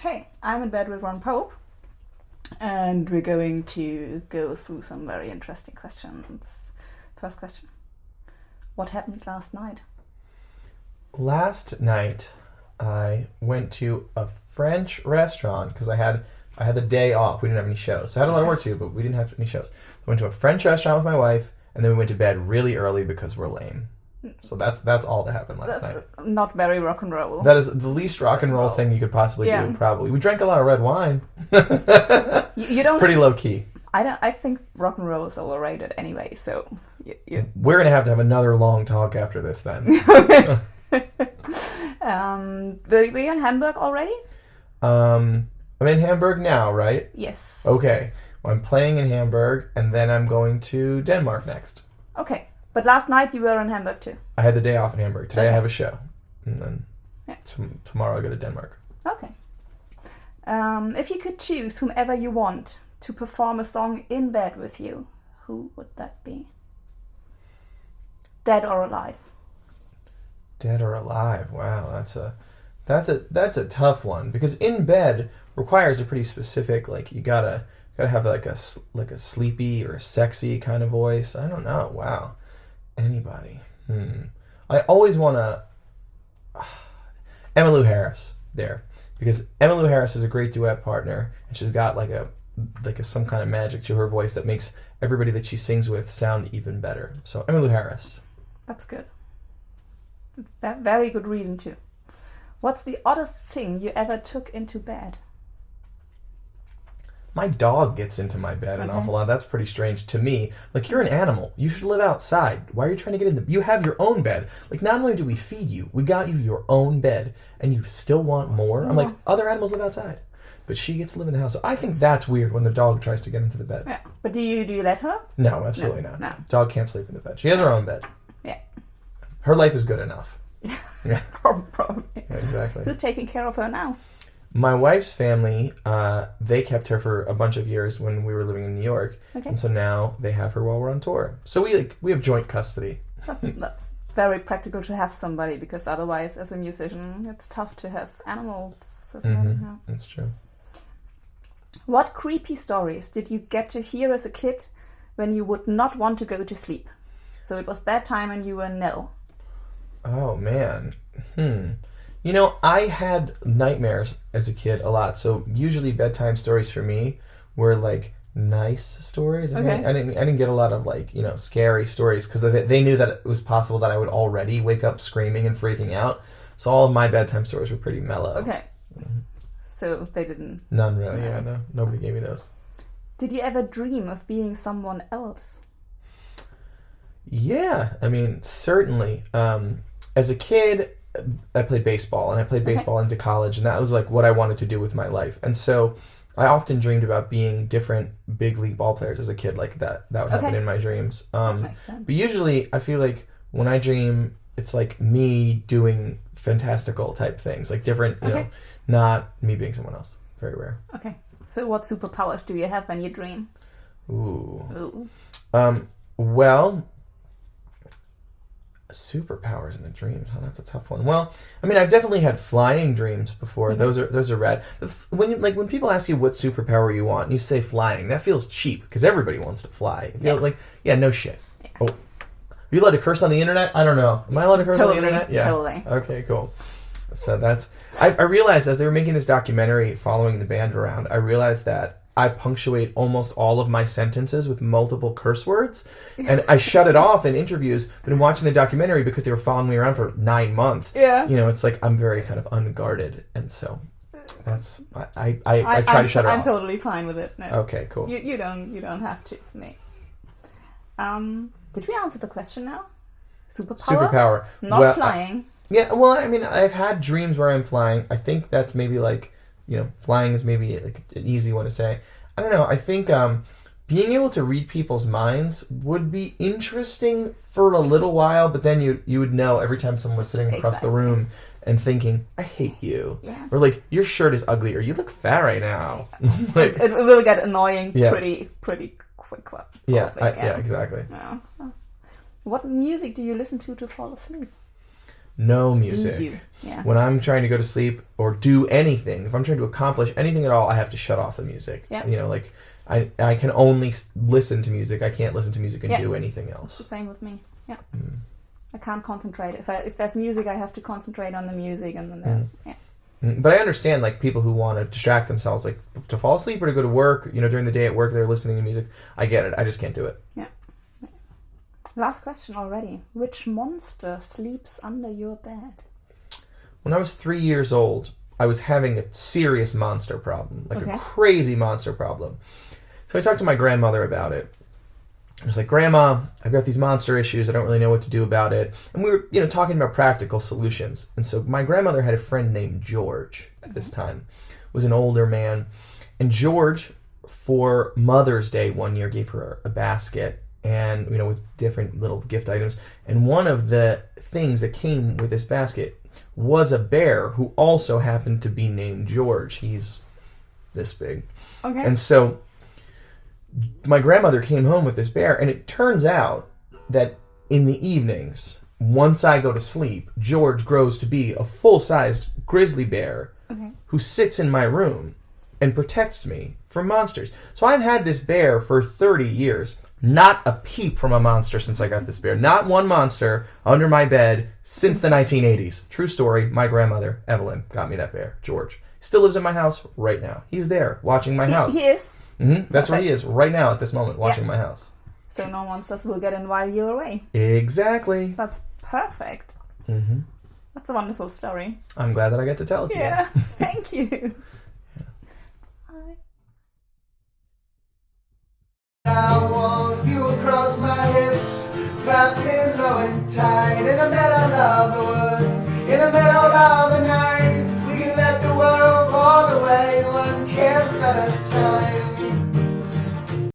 Hey, I'm in bed with Ron Pope, and we're going to go through some very interesting questions. First question. What happened last night? Last night, I went to a French restaurant because I had the day off. We didn't have any shows. So I had a lot of work to do, but we didn't have any shows. I went to a French restaurant with my wife, and then we went to bed really early because we're lame. So that's all that happened last night. That's not very rock and roll. That is the least rock and roll thing you could possibly do, probably. We drank a lot of red wine. You don't... Pretty low key. I think rock and roll is overrated anyway, so... We're going to have another long talk after this then. Were you in Hamburg already? I'm in Hamburg now, right? Yes. Okay. Well, I'm playing in Hamburg, and then I'm going to Denmark next. Okay. But last night you were in Hamburg too. I had the day off in Hamburg. Today I have a show. And then tomorrow I go to Denmark. Okay. If you could choose whomever you want to perform a song in bed with you, who would that be? Dead or alive? Dead or alive? Wow, that's a tough one because in bed requires a pretty specific, like you gotta have like a sleepy or a sexy kind of voice. I don't know. Wow. Anybody. I always want to... Emmylou Harris there. Because Emmylou Harris is a great duet partner, and she's got some kind of magic to her voice that makes everybody that she sings with sound even better. So Emmylou Harris. That's good. Very good reason too. What's the oddest thing you ever took into bed? My dog gets into my bed an awful lot. That's pretty strange to me. Like, you're an animal. You should live outside. Why are you trying to get in you have your own bed. Like, not only do we feed you, we got you your own bed, and you still want more? I'm like, other animals live outside. But she gets to live in the house. So I think that's weird when the dog tries to get into the bed. Yeah. But do you let her? No, absolutely not. No. Dog can't sleep in the bed. She has her own bed. Yeah. Her life is good enough. Yeah. Probably. Yeah, exactly. Who's taking care of her now? My wife's family, they kept her for a bunch of years when we were living in New York. Okay. And so now they have her while we're on tour. So we have joint custody. That's very practical to have somebody, because otherwise, as a musician, it's tough to have animals. That's true. What creepy stories did you get to hear as a kid when you would not want to go to sleep? So it was bedtime and you were nil. Oh, man. You know, I had nightmares as a kid a lot, so usually bedtime stories for me were like nice stories. I didn't get a lot of scary stories because they knew that it was possible that I would already wake up screaming and freaking out. So all of my bedtime stories were pretty mellow. Okay. So they didn't... None really, no. Nobody gave me those. Did you ever dream of being someone else? Yeah, I mean, certainly. As a kid, I played baseball, and I played baseball into college, and that was like what I wanted to do with my life. And so I often dreamed about being different big league ball players as a kid. Like that would happen in my dreams. That makes sense. But usually I feel like when I dream, it's like me doing fantastical type things, like different, you know, not me being someone else. Very rare. Okay. So what superpowers do you have when you dream? Ooh. Well, superpowers in the dreams. Oh, that's a tough one. Well, I mean, I've definitely had flying dreams before. Mm-hmm. Those are rad. When people ask you what superpower you want, and you say flying, that feels cheap because everybody wants to fly. You know, no shit. Yeah. Oh, are you allowed to curse on the internet? I don't know. Am I allowed to curse on the internet? Yeah. Totally. Okay, cool. So that's... I realized as they were making this documentary following the band around, I realized that I punctuate almost all of my sentences with multiple curse words. And I shut it off in interviews, but in watching the documentary, because they were following me around for 9 months, you know, it's like I'm very kind of unguarded. And so that's... I try to shut it off. I'm totally fine with it. No. Okay, cool. You don't have to, mate. Did we answer the question now? Superpower. Not flying. Well, I mean, I've had dreams where I'm flying. I think that's maybe like, you know, flying is maybe like an easy one to say. I don't know. I think being able to read people's minds would be interesting for a little while, but then you would know every time someone was sitting across the room and thinking, I hate you. Yeah. Or like, your shirt is ugly, or you look fat right now. Like, it will get annoying pretty quick. Yeah, exactly. Yeah. What music do you listen to fall asleep? no music. Do you? Yeah. When I'm trying to go to sleep or do anything, if I'm trying to accomplish anything at all, I have to shut off the music. Yeah. You know, like I can only listen to music. I can't listen to music and Yeah. do anything It's else. the same with me. Yeah. I can't concentrate. If there's music, I have to concentrate on the music, and then there's But I understand, like, people who want to distract themselves, like, to fall asleep or to go to work, you know, during the day at work, they're listening to music. I get it. I just can't do it. Yeah. Last question already. Which monster sleeps under your bed? When I was 3 years old, I was having a serious monster problem, like Okay. a crazy monster problem. So I talked to my grandmother about it. I was like, Grandma, I've got these monster issues. I don't really know what to do about it. And we were, you know, talking about practical solutions. And so my grandmother had a friend named George at this time, was an older man. And George, for Mother's Day one year, gave her a basket and, you know, with different little gift items. And one of the things that came with this basket was a bear who also happened to be named George. He's this big. Okay. And so my grandmother came home with this bear, and it turns out that in the evenings, once I go to sleep, George grows to be a full-sized grizzly bear who sits in my room and protects me from monsters. So I've had this bear for 30 years. Not a peep from a monster since I got this bear. Not one monster under my bed since the 1980s. True story. My grandmother, Evelyn, got me that bear, George. Still lives in my house right now. He's there watching my house. He is. That's where he is right now at this moment, watching my house. So no monsters will get in while you're away. Exactly. That's perfect. That's a wonderful story. I'm glad that I get to tell it to you. Yeah, thank you. I want you across my hips, fasten low and tight, in the middle of the woods, in the middle of the night. We can let the world fall away, one kiss at a time.